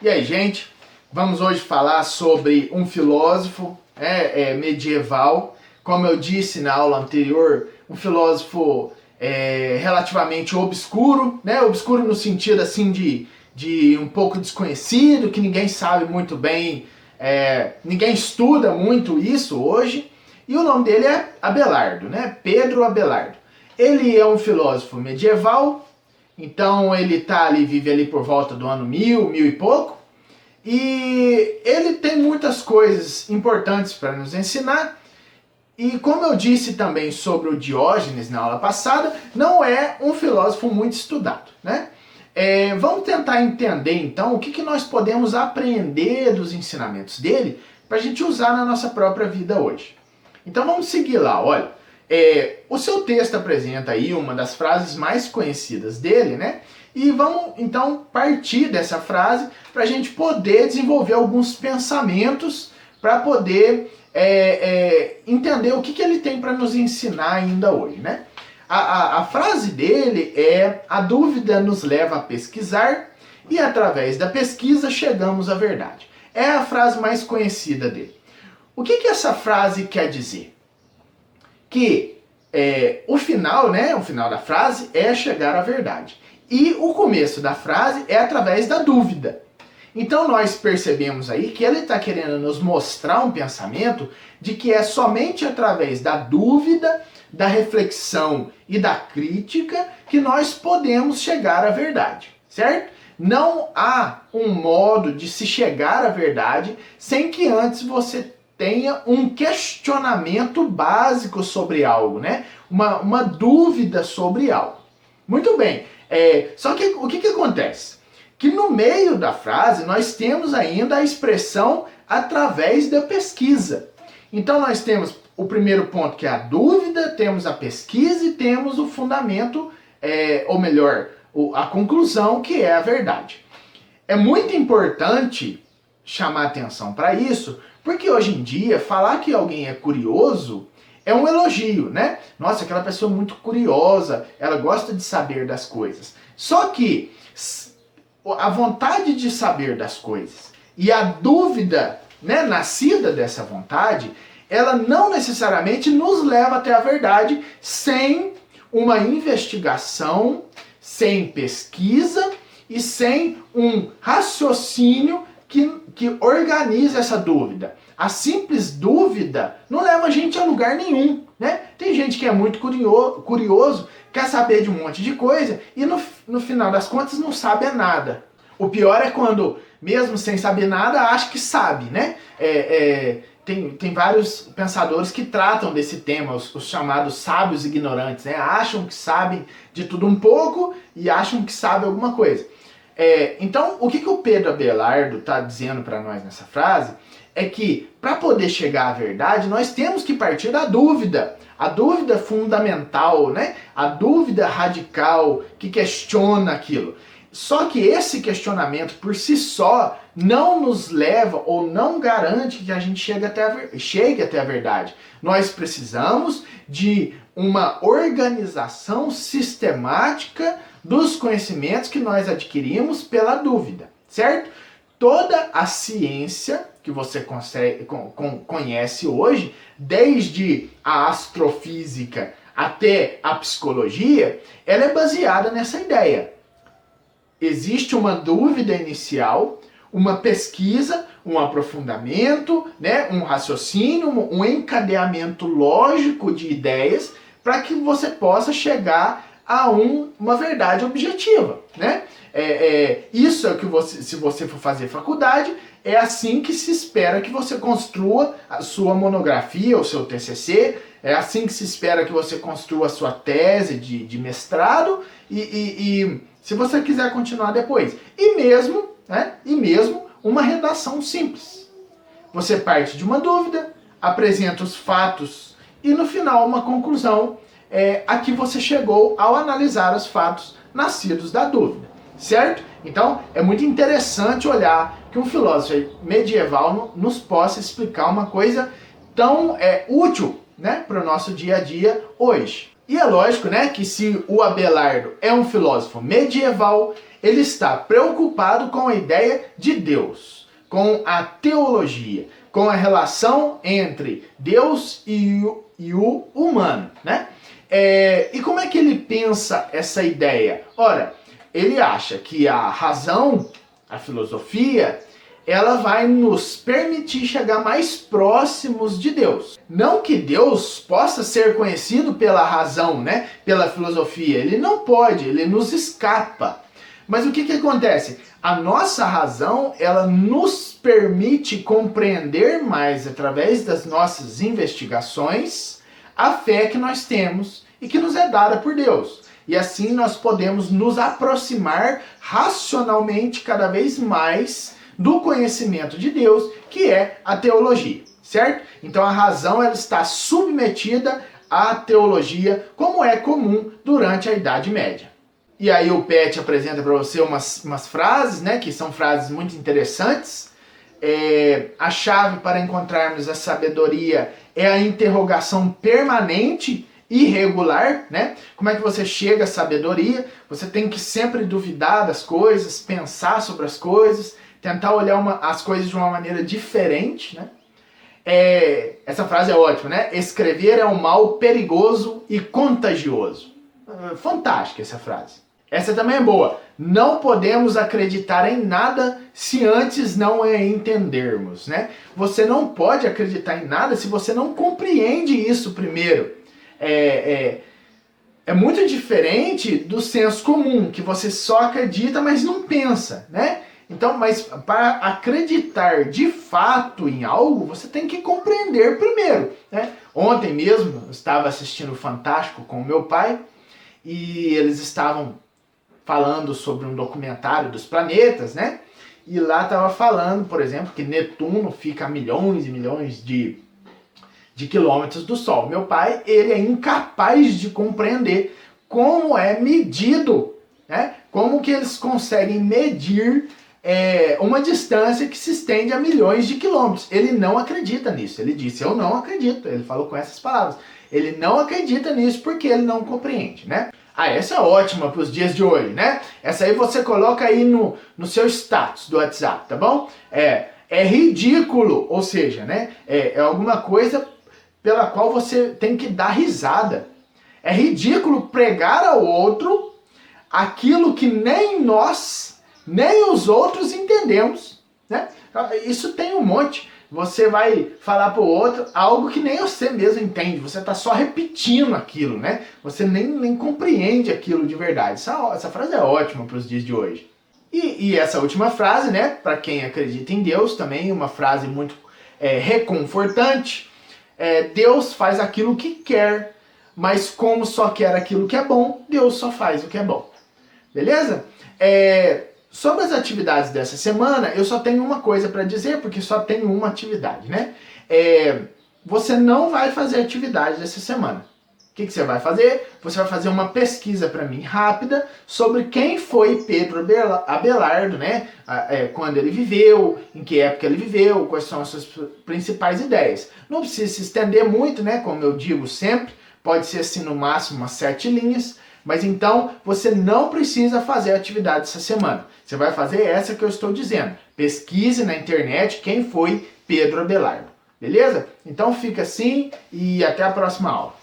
E aí, gente, vamos hoje falar sobre um filósofo medieval. Como eu disse na aula anterior, um filósofo relativamente obscuro, né? Obscuro no sentido assim de um pouco desconhecido, que ninguém sabe muito bem, ninguém estuda muito isso hoje. E o nome dele é Abelardo, né? Pedro Abelardo. Ele é um filósofo medieval, então ele vive ali por volta do ano 1000 e pouco, e ele tem muitas coisas importantes para nos ensinar. E como eu disse também sobre o Diógenes na aula passada, não é um filósofo muito estudado, né? Vamos tentar entender então o que nós podemos aprender dos ensinamentos dele para a gente usar na nossa própria vida hoje. Então vamos seguir lá, olha. O seu texto apresenta aí uma das frases mais conhecidas dele, né? E vamos então partir dessa frase para a gente poder desenvolver alguns pensamentos para poder entender o que ele tem para nos ensinar ainda hoje, né? A frase dele é: a dúvida nos leva a pesquisar e através da pesquisa chegamos à verdade. É a frase mais conhecida dele. O que essa frase quer dizer? Que o final, né, o final da frase é chegar à verdade. E o começo da frase é através da dúvida. Então nós percebemos aí que ele está querendo nos mostrar um pensamento de que é somente através da dúvida, da reflexão e da crítica que nós podemos chegar à verdade, certo? Não há um modo de se chegar à verdade sem que antes você tenha um questionamento básico sobre algo, né? Uma dúvida sobre algo. Muito bem, só que o que acontece? Que no meio da frase nós temos ainda a expressão através da pesquisa. Então nós temos o primeiro ponto, que é a dúvida, temos a pesquisa e temos o fundamento, ou melhor, a conclusão, que é a verdade. É muito importante chamar atenção para isso, porque hoje em dia falar que alguém é curioso é um elogio, né? Nossa, aquela pessoa é muito curiosa, ela gosta de saber das coisas. Só que a vontade de saber das coisas e a dúvida, né, nascida dessa vontade, ela não necessariamente nos leva até a verdade sem uma investigação, sem pesquisa e sem um raciocínio que organiza essa dúvida. A simples dúvida não leva a gente a lugar nenhum, né? Tem gente que é muito curioso, quer saber de um monte de coisa e no final das contas não sabe nada. O pior é quando, mesmo sem saber nada, acha que sabe, né? Tem vários pensadores que tratam desse tema, os chamados sábios ignorantes, né? Acham que sabem de tudo um pouco e acham que sabem alguma coisa. Então, o que o Pedro Abelardo está dizendo para nós nessa frase é que, para poder chegar à verdade, nós temos que partir da dúvida. A dúvida fundamental, né? A dúvida radical que questiona aquilo. Só que esse questionamento por si só não nos leva ou não garante que a gente chegue até a verdade. Nós precisamos de uma organização sistemática dos conhecimentos que nós adquirimos pela dúvida, certo? Toda a ciência que você conhece hoje, desde a astrofísica até a psicologia, ela é baseada nessa ideia. Existe uma dúvida inicial, uma pesquisa, um aprofundamento, né, um raciocínio, um encadeamento lógico de ideias para que você possa chegar a uma verdade objetiva, né? Isso é que se você for fazer faculdade, é assim que se espera que você construa a sua monografia, o seu TCC, é assim que se espera que você construa a sua tese de mestrado e se você quiser continuar depois. E mesmo uma redação simples. Você parte de uma dúvida, apresenta os fatos e no final uma conclusão a que você chegou ao analisar os fatos nascidos da dúvida, certo? Então é muito interessante olhar que um filósofo medieval nos possa explicar uma coisa tão útil, né, para o nosso dia a dia hoje. E é lógico, né, que se o Abelardo é um filósofo medieval, ele está preocupado com a ideia de Deus, com a teologia, com a relação entre Deus e o humano, né? E como é que ele pensa essa ideia? Ora, ele acha que a razão, a filosofia, ela vai nos permitir chegar mais próximos de Deus. Não que Deus possa ser conhecido pela razão, né? Pela filosofia. Ele não pode, ele nos escapa. Mas o que acontece? A nossa razão, ela nos permite compreender mais, através das nossas investigações, a fé que nós temos e que nos é dada por Deus. E assim nós podemos nos aproximar racionalmente cada vez mais do conhecimento de Deus, que é a teologia, certo? Então a razão, ela está submetida à teologia, como é comum durante a Idade Média. E aí o Pet apresenta para você umas frases, né, que são frases muito interessantes. A chave para encontrarmos a sabedoria é a interrogação permanente e regular, né? Como é que você chega à sabedoria? Você tem que sempre duvidar das coisas, pensar sobre as coisas, tentar olhar as coisas de uma maneira diferente, né? Essa frase é ótima, né? Escrever é um mal perigoso e contagioso. Fantástica essa frase. Essa também é boa. Não podemos acreditar em nada se antes não a entendermos, né? Você não pode acreditar em nada se você não compreende isso primeiro. É muito diferente do senso comum, que você só acredita, mas não pensa, né? Então, mas para acreditar de fato em algo, você tem que compreender primeiro, né? Ontem mesmo, eu estava assistindo o Fantástico com o meu pai, e eles estavam falando sobre um documentário dos planetas, né? E lá estava falando, por exemplo, que Netuno fica a milhões e milhões de quilômetros do Sol. Meu pai, ele é incapaz de compreender como é medido, né? Como que eles conseguem medir uma distância que se estende a milhões de quilômetros. Ele não acredita nisso. Ele disse, eu não acredito. Ele falou com essas palavras. Ele não acredita nisso porque ele não compreende, né? Essa é ótima para os dias de hoje, né? Essa aí você coloca aí no seu status do WhatsApp, tá bom? É ridículo, ou seja, né? É alguma coisa pela qual você tem que dar risada. É ridículo pregar ao outro aquilo que nem nós, nem os outros entendemos, né? Isso tem um monte. Você vai falar para o outro algo que nem você mesmo entende. Você está só repetindo aquilo, né? Você nem compreende aquilo de verdade. Essa frase é ótima para os dias de hoje. E essa última frase, né? Para quem acredita em Deus, também uma frase muito reconfortante. Deus faz aquilo que quer, mas como só quer aquilo que é bom, Deus só faz o que é bom. Beleza? Sobre as atividades dessa semana, eu só tenho uma coisa para dizer, porque só tenho uma atividade, né? Você não vai fazer atividade dessa semana. O que você vai fazer? Você vai fazer uma pesquisa para mim rápida sobre quem foi Pedro Abelardo, né? Quando ele viveu, em que época ele viveu, quais são as suas principais ideias. Não precisa se estender muito, né? Como eu digo sempre, pode ser assim no máximo umas 7 linhas. Mas então você não precisa fazer a atividade essa semana. Você vai fazer essa que eu estou dizendo. Pesquise na internet quem foi Pedro Abelardo. Beleza? Então fica assim e até a próxima aula.